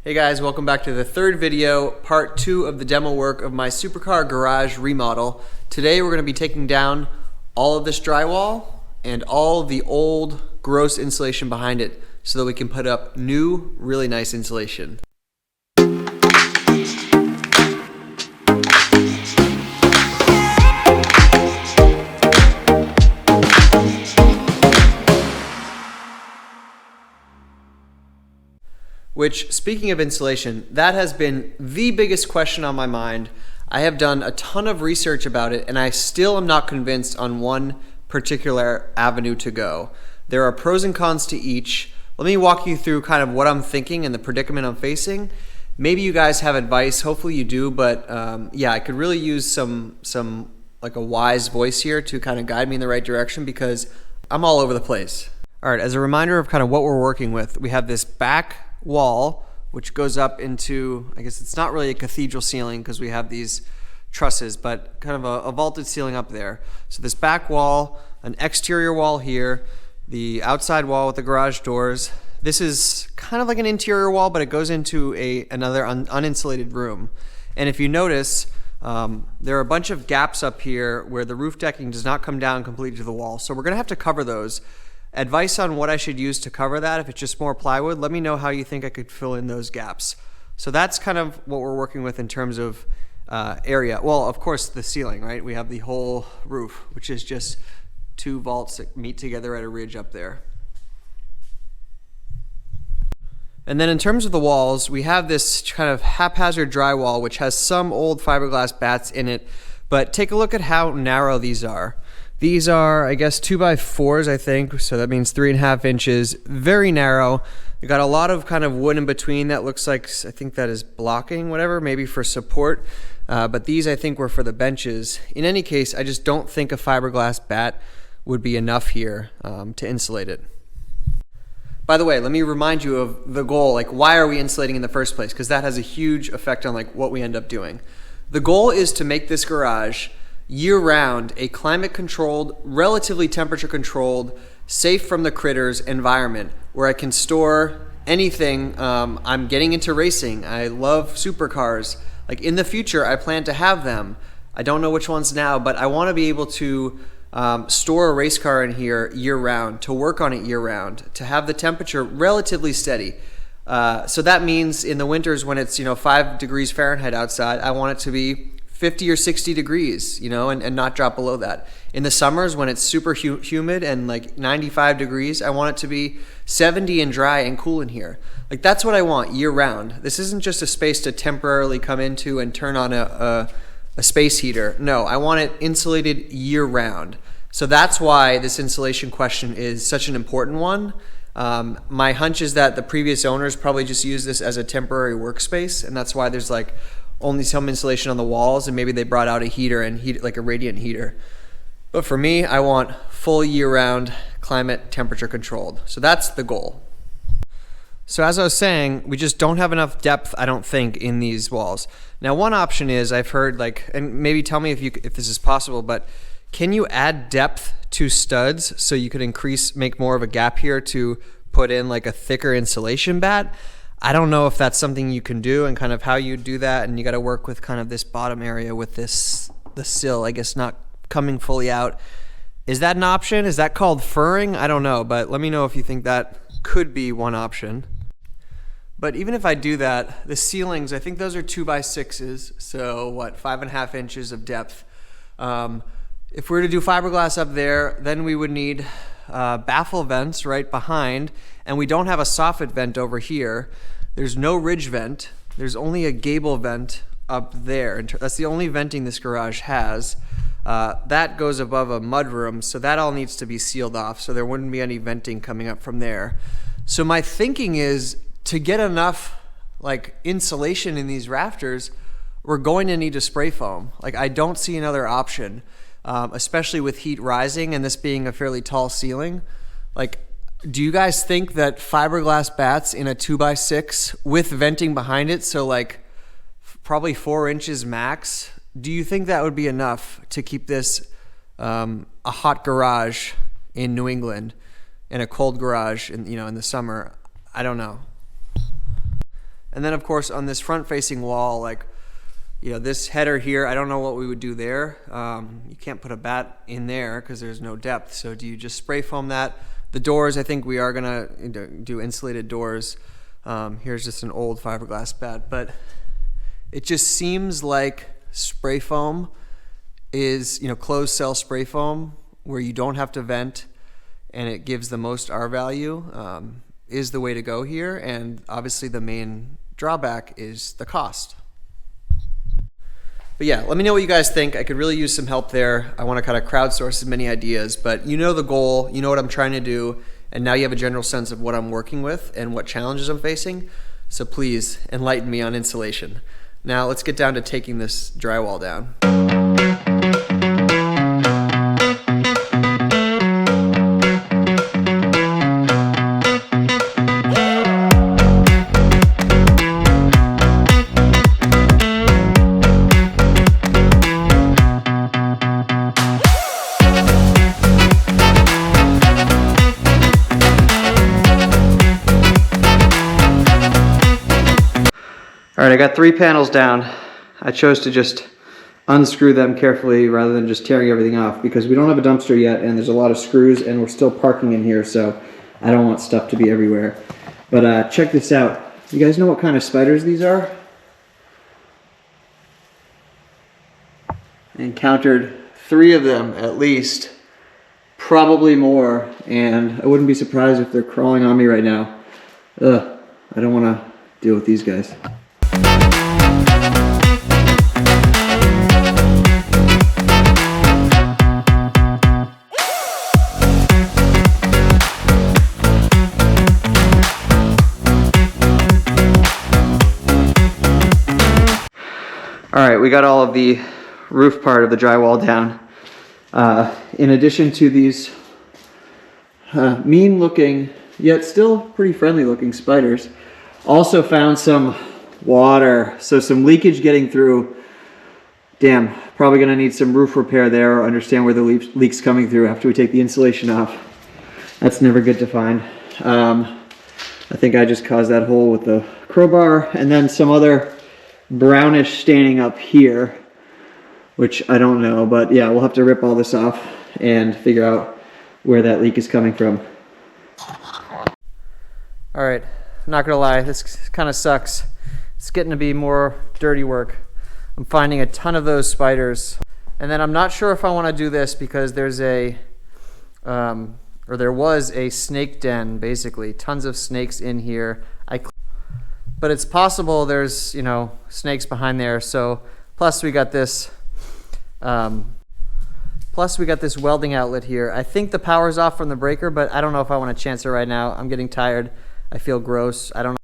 Hey guys, welcome back to the third video, part 2 of the demo work of my supercar garage remodel. Today we're going to be taking down all of this drywall and all the old gross insulation behind it so that we can put up new, really nice insulation. Which, speaking of insulation, that has been the biggest question on my mind. I have done a ton of research about it and I still am not convinced on one particular avenue to go. There are pros and cons to each. Let me walk you through kind of what I'm thinking and the predicament I'm facing. Maybe you guys have advice, hopefully you do, but yeah, I could really use some like a wise voice here to kind of guide me in the right direction because I'm all over the place. All right, as a reminder of kind of what we're working with, we have this back wall which goes up into, I guess it's not really a cathedral ceiling because we have these trusses, but kind of a vaulted ceiling up there. So this back wall, an exterior wall here, the outside wall with the garage doors. This is kind of like an interior wall, but it goes into another uninsulated room. And if you notice, there are a bunch of gaps up here where the roof decking does not come down completely to the wall. So we're gonna have to cover those. Advice on what I should use to cover that. If it's just more plywood, let me know how you think I could fill in those gaps. So that's kind of what we're working with in terms of area. Well, of course, the ceiling, right? We have the whole roof, which is just two vaults that meet together at a ridge up there. And then in terms of the walls, we have this kind of haphazard drywall, which has some old fiberglass bats in it, but take a look at how narrow these are. These are, I guess, 2x4s, I think, so that means 3.5 inches, very narrow. You got a lot of kind of wood in between that looks like, I think that is blocking, whatever, maybe for support, but these I think were for the benches. In any case, I just don't think a fiberglass bat would be enough here to insulate it. By the way, let me remind you of the goal, like why are we insulating in the first place? Because that has a huge effect on like what we end up doing. The goal is to make this garage year-round a climate-controlled, relatively temperature-controlled, safe from the critters environment where I can store anything. I'm getting into racing. I love supercars. Like in the future, I plan to have them. I don't know which ones now, but I want to be able to store a race car in here year-round, to work on it year-round, to have the temperature relatively steady. So that means in the winters when it's 5 degrees Fahrenheit outside, I want it to be 50 or 60 degrees, and not drop below that. In the summers when it's super humid and like 95 degrees, I want it to be 70 and dry and cool in here. Like that's what I want year round. This isn't just a space to temporarily come into and turn on a space heater. No, I want it insulated year round. So that's why this insulation question is such an important one. My hunch is that the previous owners probably just used this as a temporary workspace, and that's why there's like only some insulation on the walls, and maybe they brought out a heater and heat like a radiant heater. But for me, I want full year-round climate temperature controlled. So that's the goal. So as I was saying, we just don't have enough depth, I don't think, in these walls. Now one option is, I've heard and maybe tell me if this is possible, but can you add depth to studs so you could make more of a gap here to put in like a thicker insulation bat? I don't know if that's something you can do and kind of how you do that, and you got to work with kind of this bottom area with the sill, I guess, not coming fully out. Is that an option? Is that called furring? I don't know, but let me know if you think that could be one option. But even if I do that, the ceilings, I think those are 2x6s, so what, 5.5 inches of depth. If we were to do fiberglass up there, then we would need baffle vents right behind, and we don't have a soffit vent over here. There's no ridge vent. There's only a gable vent up there. That's the only venting this garage has. That goes above a mudroom, so that all needs to be sealed off, so there wouldn't be any venting coming up from there. So my thinking is to get enough like insulation in these rafters, we're going to need to spray foam. Like I don't see another option. Especially with heat rising and this being a fairly tall ceiling. Like, do you guys think that fiberglass bats in a 2x6 with venting behind it, so like probably 4 inches max, do you think that would be enough to keep this a hot garage in New England and a cold garage in the summer? I don't know. And then of course on this front facing wall, like, you know, this header here, I don't know what we would do there. You can't put a bat in there because there's no depth. So do you just spray foam that? The doors, I think we are gonna do insulated doors. Here's just an old fiberglass bat, but it just seems like spray foam is, you know, closed cell spray foam where you don't have to vent and it gives the most R value is the way to go here. And obviously the main drawback is the cost. But yeah, let me know what you guys think. I could really use some help there. I want to kind of crowdsource as many ideas, but you know the goal, you know what I'm trying to do, and now you have a general sense of what I'm working with and what challenges I'm facing. So please enlighten me on insulation. Now let's get down to taking this drywall down. All right, I got 3 panels down. I chose to just unscrew them carefully rather than just tearing everything off because we don't have a dumpster yet and there's a lot of screws and we're still parking in here, so I don't want stuff to be everywhere. But check this out. You guys know what kind of spiders these are? I encountered 3 of them at least, probably more, and I wouldn't be surprised if they're crawling on me right now. Ugh, I don't want to deal with these guys. All right, we got all of the roof part of the drywall down. In addition to these mean looking, yet still pretty friendly looking spiders, also found some water, so some leakage getting through. Damn, probably gonna need some roof repair there or understand where the leak's coming through after we take the insulation off. That's never good to find. I think I just caused that hole with the crowbar, and then some other brownish staining up here, which I don't know, but yeah, we'll have to rip all this off and figure out where that leak is coming from. All right, not gonna lie, this kind of sucks. It's getting to be more dirty work. I'm finding a ton of those spiders, and then I'm not sure if I want to do this because there's a or there was a snake den, basically tons of snakes in here. But it's possible there's, you know, snakes behind there. So plus we got this welding outlet here. I think the power's off from the breaker, but I don't know if I want to chance it right now. I'm getting tired. I feel gross. I don't know.